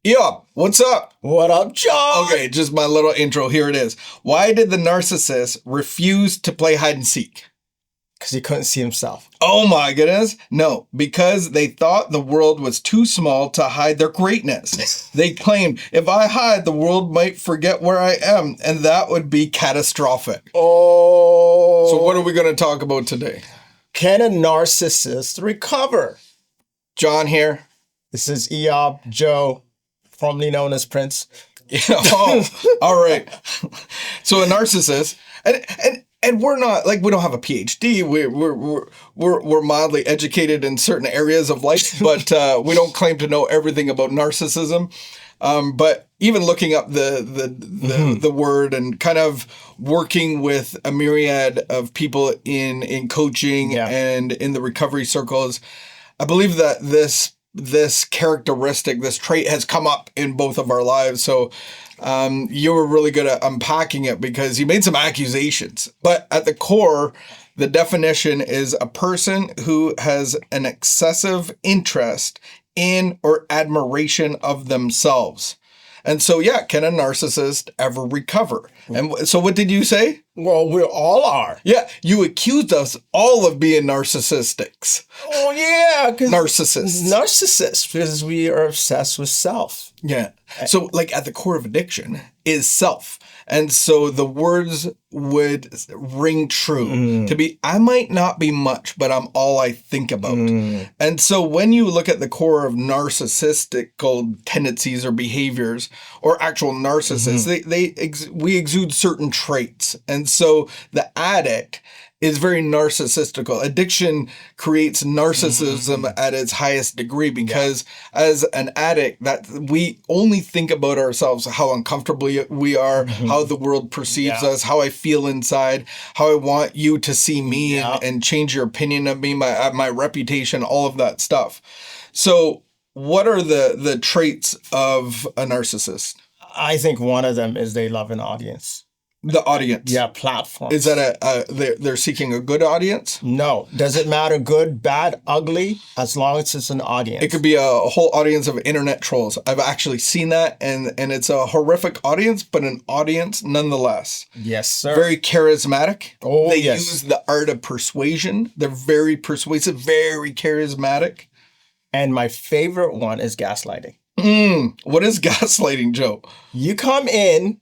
Eyob, what's up? What up, Jon? Okay, just my little intro. Here it is. Why did the narcissist refuse to play hide and seek? Because he couldn't see himself. Oh my goodness. No, because they thought the world was too small to hide their greatness. They claimed, if I hide, the world might forget where I am, and that would be catastrophic. Oh. So what are we going to talk about today? Can a narcissist recover? Jon here. This is Eyob, Joe, formerly known as Prince. All right. So a narcissist, and we're not like, we don't have a PhD. We're mildly educated in certain areas of life, but we don't claim to know everything about narcissism. But even looking up the word and kind of working with a myriad of people in coaching and in the recovery circles, I believe that this characteristic, this trait has come up in both of our lives. So you were really good at unpacking it because you made some accusations. But at the core, the definition is a person who has an excessive interest in or admiration of themselves. And so, can a narcissist ever recover? And so what did you say? Well, we all are. Yeah, you accused us all of being narcissistics. Oh, yeah. Narcissists, because we are obsessed with self. Yeah. So like at the core of addiction is self. And so the words would ring true to be, I might not be much, but I'm all I think about. And so when you look at the core of narcissistic tendencies or behaviors or actual narcissists, we exude certain traits. And so the addict is very narcissistical. Addiction creates narcissism at its highest degree because as an addict, that we only think about ourselves, how uncomfortable we are, how the world perceives us, how I feel inside, how I want you to see me and change your opinion of me, my reputation, all of that stuff. So what are the traits of a narcissist? I think one of them is they love an audience. The audience. Yeah, platform. Is that they're seeking a good audience? No. Does it matter good, bad, ugly, as long as it's an audience? It could be a whole audience of internet trolls. I've actually seen that, and it's a horrific audience, but an audience nonetheless. Yes, sir. Very charismatic. Oh, they use the art of persuasion. They're very persuasive, very charismatic. And my favorite one is gaslighting. What is gaslighting, Joe? You come in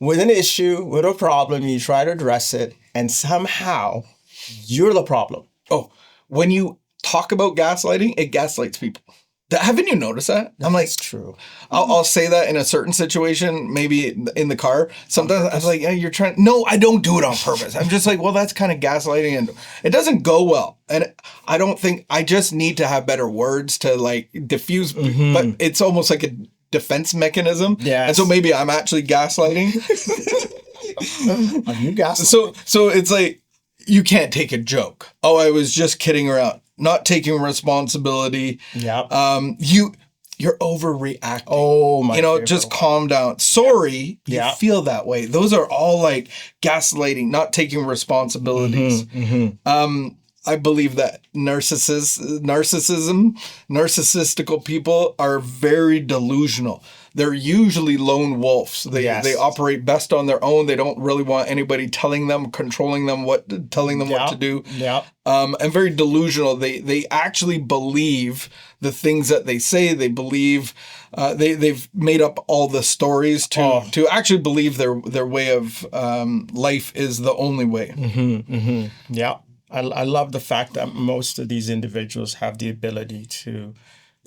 with an issue, with a problem, you try to address it, and somehow you're the problem. Oh, when you talk about gaslighting, it gaslights people. Haven't you noticed that? I'm like, it's true. I'll say that in a certain situation, maybe in the car. Sometimes I'm like, you're trying. No, I don't do it on purpose. I'm just like, well, that's kind of gaslighting, and it doesn't go well. And I don't think, I just need to have better words to like diffuse, but it's almost like a defense mechanism. Yeah. And so maybe I'm actually gaslighting. Are you gaslighting? So it's like, you can't take a joke. Oh, I was just kidding around. Not taking responsibility. Yeah. You're overreacting. Oh my. Just calm down. Sorry, you feel that way. Those are all like gaslighting, not taking responsibilities. I believe that narcissistical people are very delusional. They're usually lone wolves. They operate best on their own. They don't really want anybody telling them, controlling them, telling them what to do. Yeah. And very delusional. They actually believe the things that they say. They believe they've made up all the stories to actually believe their way of life is the only way. Yeah. I love the fact that most of these individuals have the ability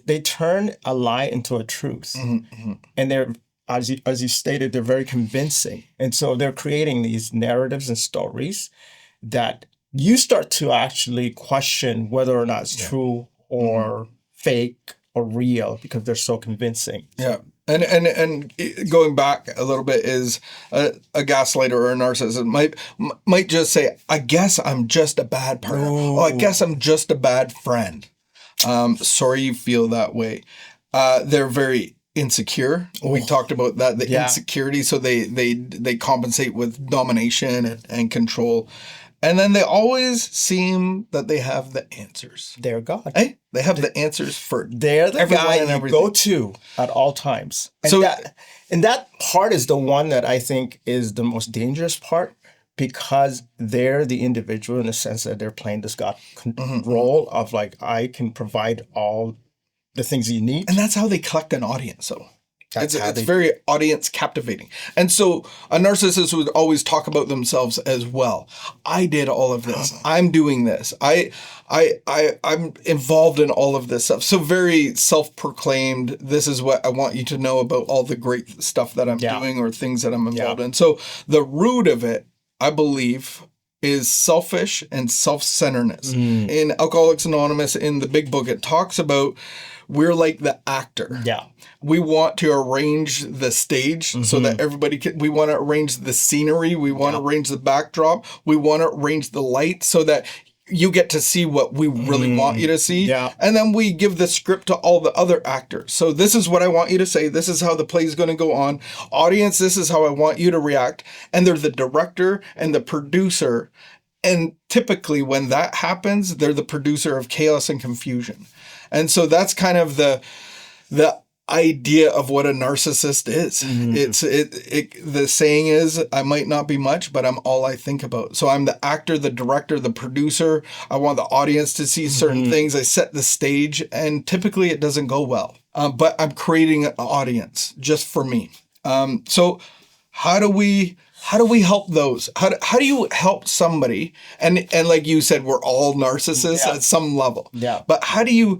they turn a lie into a truth. And they're, as you stated, they're very convincing. And so they're creating these narratives and stories that you start to actually question whether or not it's true or fake or real because they're so convincing. Yeah. And going back a little bit is a gaslighter or a narcissist might just say, I guess I'm just a bad partner. Oh, I guess I'm just a bad friend. Sorry you feel that way. They're very insecure. We talked about that, the insecurity. So they compensate with domination and control. And then they always seem that they have the answers. They're God. Hey, they have the answers for They're the everyone guy and you everything. go to at all times. And So- that part is the one that I think is the most dangerous part, because they're the individual in the sense that they're playing this God role of like, I can provide all the things you need. And that's how they collect an audience, though. That's how It's they- very audience captivating. And so a narcissist would always talk about themselves as well. I did all of this. I'm doing this. I'm involved in all of this stuff. So very self-proclaimed. This is what I want you to know about all the great stuff that I'm doing or things that I'm involved in. So the root of it, I believe, is selfish and self-centeredness. In Alcoholics Anonymous, in the big book, it talks about we're like the actor. Yeah. We want to arrange the stage so that everybody can, we want to arrange the scenery. We want to arrange the backdrop. We want to arrange the light so that you get to see what we really want you to see. Yeah. And then we give the script to all the other actors. So this is what I want you to say. This is how the play is going to go on. Audience, this is how I want you to react. And they're the director and the producer. And typically when that happens, they're the producer of chaos and confusion. And so that's kind of the idea of what a narcissist is. The saying is, I might not be much, but I'm all I think about. So I'm the actor, the director, the producer. I want the audience to see certain things. I set the stage, and typically it doesn't go well. But I'm creating an audience just for me. So how do we help those? How do you help somebody? And like you said, we're all narcissists at some level. Yeah. But how do you?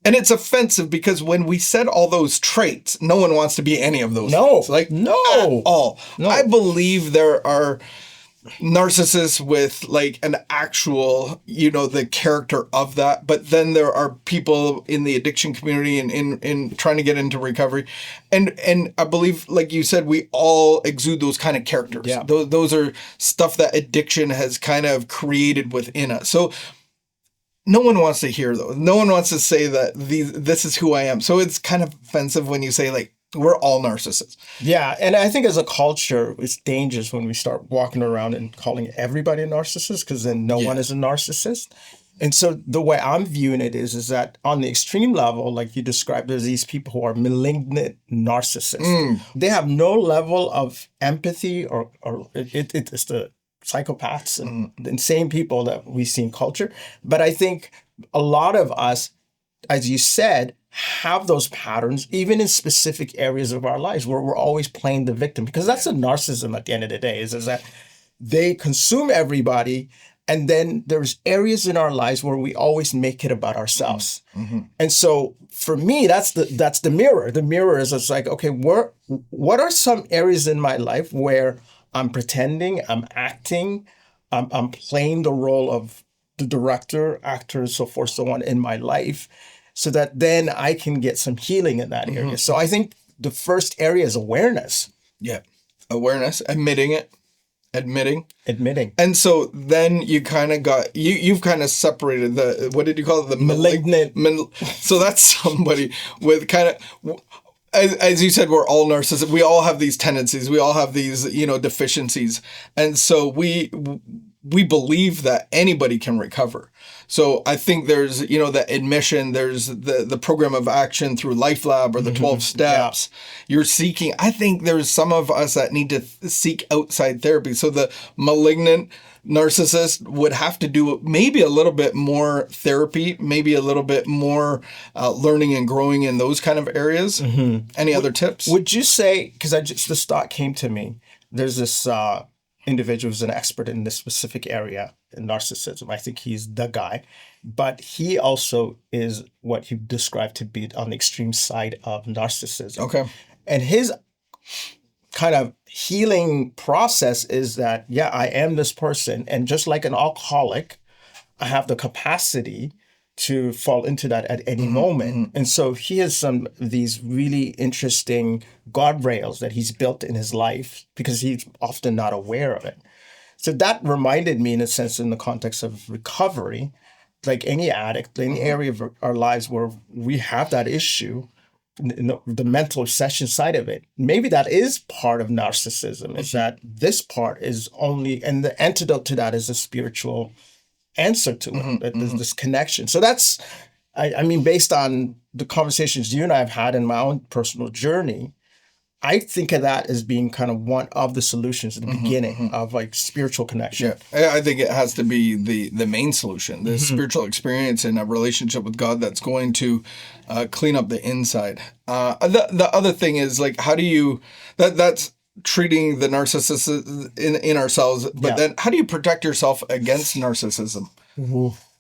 And it's offensive because when we said all those traits, no one wants to be any of those. No. Traits. Like No. at all. No. I believe there are narcissists with like an actual, the character of that. But then there are people in the addiction community and in trying to get into recovery. And I believe, like you said, we all exude those kind of characters. Yeah. Those are stuff that addiction has kind of created within us. So no one wants to hear those. No one wants to say that this is who I am. So it's kind of offensive when you say like, we're all narcissists. Yeah. And I think as a culture, it's dangerous when we start walking around and calling everybody a narcissist, because then no one is a narcissist. And so the way I'm viewing it is that on the extreme level, like you described, there's these people who are malignant narcissists. They have no level of empathy or it's the psychopaths and the insane people that we see in culture. But I think a lot of us, as you said, have those patterns, even in specific areas of our lives where we're always playing the victim, because that's a narcissism at the end of the day, is that they consume everybody. And then there's areas in our lives where we always make it about ourselves. And so for me, that's the mirror. The mirror is it's like, okay, what are some areas in my life where I'm pretending, I'm acting, I'm playing the role of the director, actor, so forth, so on in my life, so that then I can get some healing in that area. So I think the first area is awareness. Yeah. Awareness, admitting. And so then you kind of you've kind of separated what did you call it? The Malignant. So that's somebody with kind of, as you said, we're all narcissists. We all have these tendencies. We all have these, deficiencies. And so we believe that anybody can recover. So I think there's, the admission, there's the program of action through LifeLab or the 12 steps. You're seeking, I think there's some of us that need to seek outside therapy. So the malignant narcissist would have to do maybe a little bit more therapy, maybe a little bit more learning and growing in those kind of areas. Any other tips? Would you say, because this thought came to me, there's this individual who's an expert in this specific area in narcissism. I think he's the guy, but he also is what he described to be on the extreme side of narcissism. Okay. And his kind of healing process is that, I am this person. And just like an alcoholic, I have the capacity to fall into that at any moment. And so he has some of these really interesting guardrails that he's built in his life because he's often not aware of it. So that reminded me, in a sense, in the context of recovery, like any addict, any area of our lives where we have that issue, the mental obsession side of it. Maybe that is part of narcissism, is that this part is only, and the antidote to that is a spiritual answer to it. That there's this connection. So that's, I mean, based on the conversations you and I have had in my own personal journey, I think of that as being kind of one of the solutions at the beginning of like spiritual connection. Yeah, I think it has to be the main solution, the spiritual experience and a relationship with God that's going to clean up the inside. The other thing is like, how do you, that's treating the narcissist in ourselves, but then how do you protect yourself against narcissism?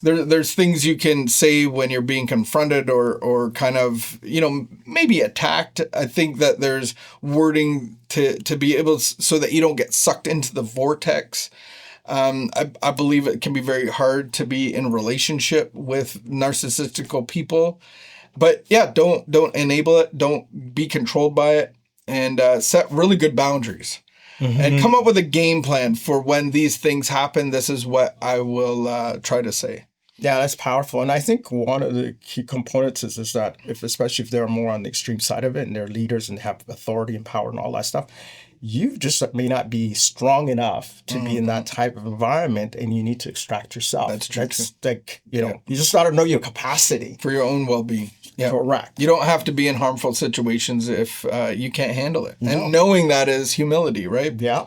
There's things you can say when you're being confronted or kind of, maybe attacked. I think that there's wording to be able to, so that you don't get sucked into the vortex. I believe it can be very hard to be in relationship with narcissistical people, but yeah, don't enable it. Don't be controlled by it, and set really good boundaries. And come up with a game plan for when these things happen. This is what I will try to say. Yeah, that's powerful. And I think one of the key components is that especially if they're more on the extreme side of it and they're leaders and have authority and power and all that stuff, you just may not be strong enough to be in that type of environment, and you need to extract yourself. That's true. That's like, you just got to know your capacity. For your own well-being. Yeah. Correct. You don't have to be in harmful situations if you can't handle it. No. And knowing that is humility, right? Yeah.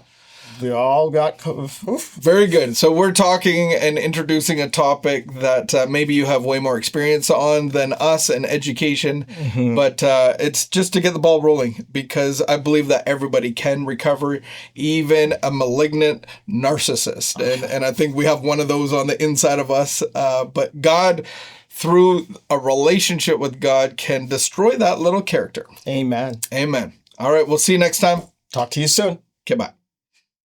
We all got... Very good. So we're talking and introducing a topic that maybe you have way more experience on than us in education, but it's just to get the ball rolling, because I believe that everybody can recover, even a malignant narcissist. And I think we have one of those on the inside of us. But God, through a relationship with God, can destroy that little character. Amen. Amen. All right. We'll see you next time. Talk to you soon. Okay, bye.